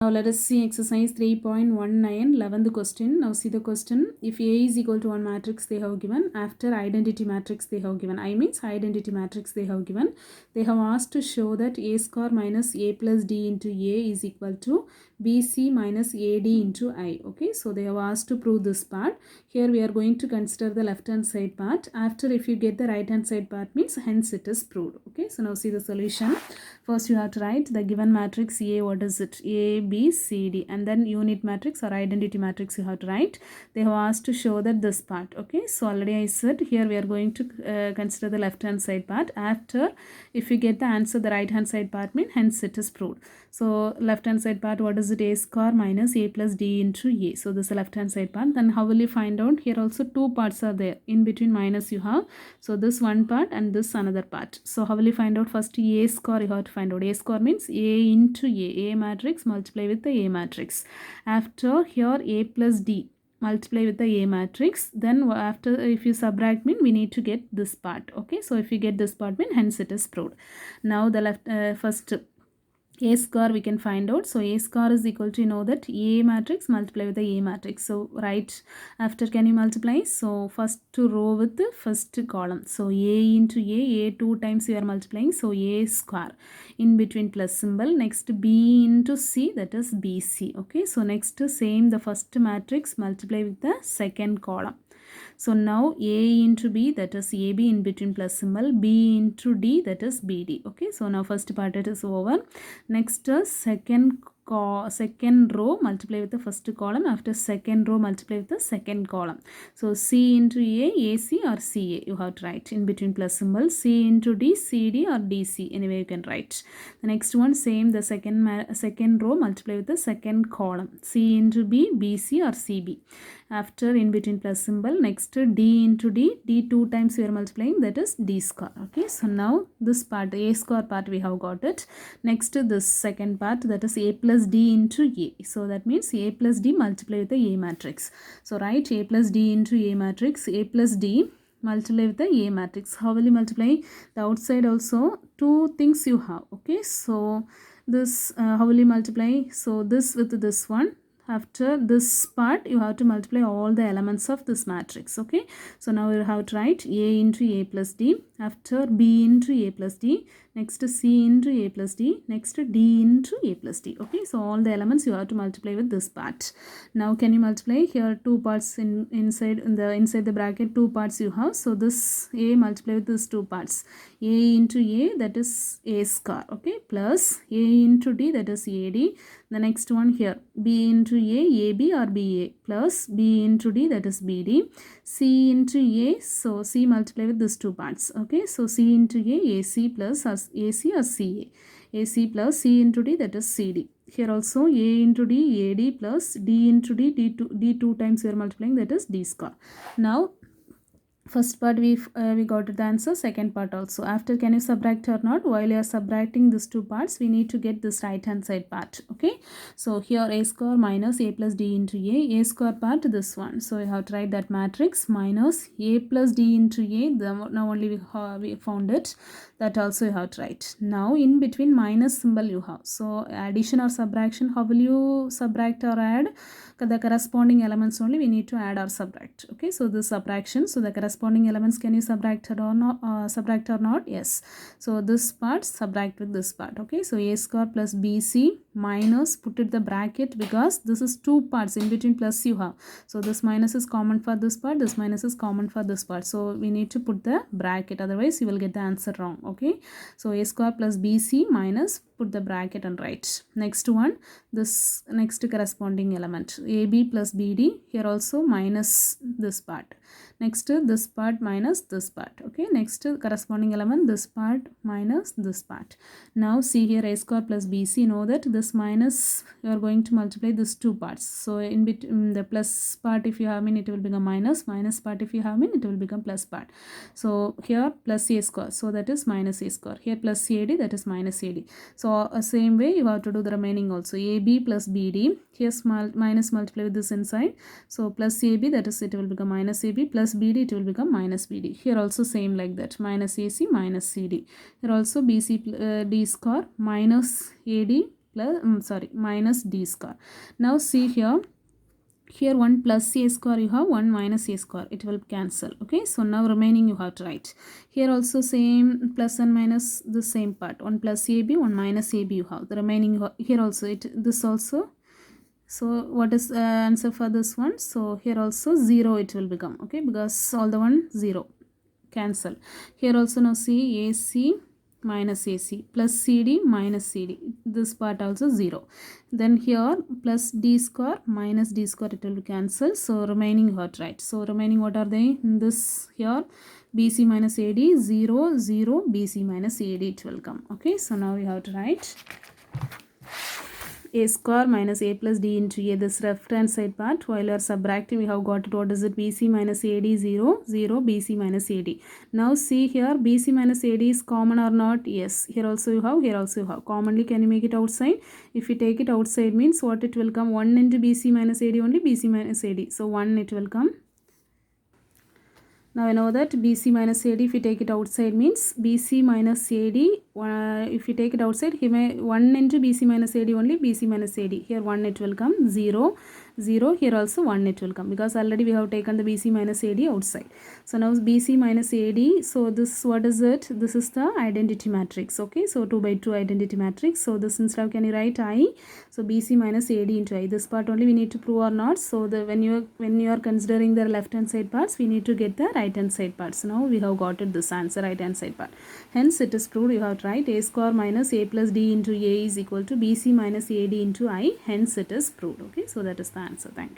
Now let us see exercise 3.19, 11th question. Now see the question. If A is equal to 1 matrix they have given, after identity matrix they have given. I means identity matrix they have given. They have asked to show that A square minus A plus D into A is equal to BC minus AD into I. Okay, so they have asked to prove this part. Here we are going to consider the left hand side part. After if you get the right hand side part means hence it is proved. Okay, so now see the solution. First you have to write the given matrix A. What is it? A, B, C, D, and then unit matrix or identity matrix you have to write. They have asked to show that this part. Okay, so already I said here we are going to consider the left hand side part. After if you get the answer the right hand side part means hence it is proved. So left hand side part, what is it? A square minus A plus D into A. So this is the left hand side part. Then how will you find out? Here also two parts are there. In between minus you have. So this one part and this another part. So how will you find out? First A square you have to find out. A square means A into A. A matrix multiply with the A matrix. After here A plus D multiply with the A matrix. Then after if you subtract mean we need to get this part. Okay, so if you get this part mean hence it is proved. Now the left first A square we can find out. So A square is equal to, you know that A matrix multiply with the A matrix. So right after can you multiply? So first to row with the first column. So A into A 2 times you are multiplying. So A square in between plus symbol. Next B into C, that is BC. Okay, so next same the first matrix multiply with the second column. So now A into B, that is AB in between plus symbol, B into D, that is BD. Okay, so now first part it is over. Next second row multiply with the first column. After second row multiply with the second column. So C into A, AC or CA you have to write in between plus symbol. C into D, CD or DC, anyway you can write. The next one same, the second row multiply with the second column. C into B, BC or CB. After in between plus symbol, next D into D 2 times we are multiplying, that is D square. Okay, so now this part A square part we have got it. Next this second part, that is A plus D into A. So that means A plus D multiply with the A matrix. So write A plus D into A matrix. A plus D multiply with the A matrix. How will you multiply? The outside also two things you have. Okay, so this how will you multiply? So this with this one. After this part you have to multiply all the elements of this matrix. Okay, so now you have to write A into A plus D. After B into A plus D, next C into A plus D, next D into A plus D. Okay, so all the elements you have to multiply with this part. Now can you multiply? Here two parts inside the bracket, two parts you have. So this A multiply with these two parts. A into A, that is A square. Okay, plus A into D, that is AD. The next one here B into A, AB or BA, plus B into D, that is BD. C into A, so C multiply with these two parts. Okay, so C into A, AC plus AC or CA. AC plus C into D, that is CD. Here also A into D, AD plus D into D, D 2 times we are multiplying, that is D square. Now first part we got the answer. Second part also. After can you subtract or not? While you are subtracting these two parts we need to get this right hand side part. Okay, so here A square minus A plus D into A square part this one. So you have to write that matrix minus A plus D into A. Now only we found it. That also you have to write. Now in between minus symbol you have. So addition or subtraction, how will you subtract or add? The corresponding elements only we need to add or subtract. Okay, so the subtraction, so the corresponding elements can you subtract or not? Yes, so this part subtract with this part. Okay, so A square plus BC minus, put it the bracket because this is two parts, in between plus you have. So this minus is common for this part, this minus is common for this part. So we need to put the bracket, otherwise you will get the answer wrong. Okay, so A square plus BC minus, put the bracket and write. Next one, this next corresponding element AB plus BD, here also minus this part. Next this part minus this part. Okay, next corresponding element this part minus this part. Now see here A square plus BC, know that this minus you are going to multiply these two parts. So in between the plus part if you have mean it will become minus part if you have mean it will become plus part. So here plus A square, so that is minus A square. Here plus AD, that is minus AD. So same way you have to do the remaining also. AB plus BD, here minus multiply with this inside. So plus AB, that is it will become minus AB, plus BD it will become minus BD. Here also same like that, minus AC minus CD. Here also BC D square minus AD plus minus d square. Now see here 1 plus a square you have, 1 minus a square, it will cancel. Okay, so now remaining you have to write. Here also same plus and minus, the same part, 1 plus ab, 1 minus ab you have. The remaining you have, here also this also. So what is answer for this one? So here also 0 it will become. Okay, because all the one 0, cancel. Here also now see AC minus AC plus CD minus CD, this part also 0. Then here plus d square minus d square, it will be cancelled. So remaining you have to write. So remaining what are they in this here? BC minus AD 0 0 BC minus AD it will come. Okay, so now you have to write a square minus a plus d into a, this left hand side part. While you are subtracting, we have got it, what is it? BC minus AD 0 0 BC minus AD. Now see here, BC minus AD is common or not? Yes. Here also you have, here also you have. Commonly can you make it outside? If you take it outside means what it will come? 1 into BC minus AD only, BC minus AD. So 1 it will come. Now I know that BC minus AD, if you take it outside means BC minus AD, if you take it outside, here 1 into BC minus AD only, BC minus AD. Here 1 it will come, 0, 0, here also 1 it will come, because already we have taken the BC minus AD outside. So now BC minus AD, so this, what is it? This is the identity matrix. Okay, so 2 by 2 identity matrix. So this instead of, can you write I? So BC minus AD into I. This part only we need to prove or not. So the when you are considering the left hand side parts, we need to get the right hand side parts. Now we have got it, this answer, right hand side part. Hence it is proved. You have to write a square minus a plus d into a is equal to BC minus AD into I. Hence it is proved. Okay, so that is the answer. Thank you.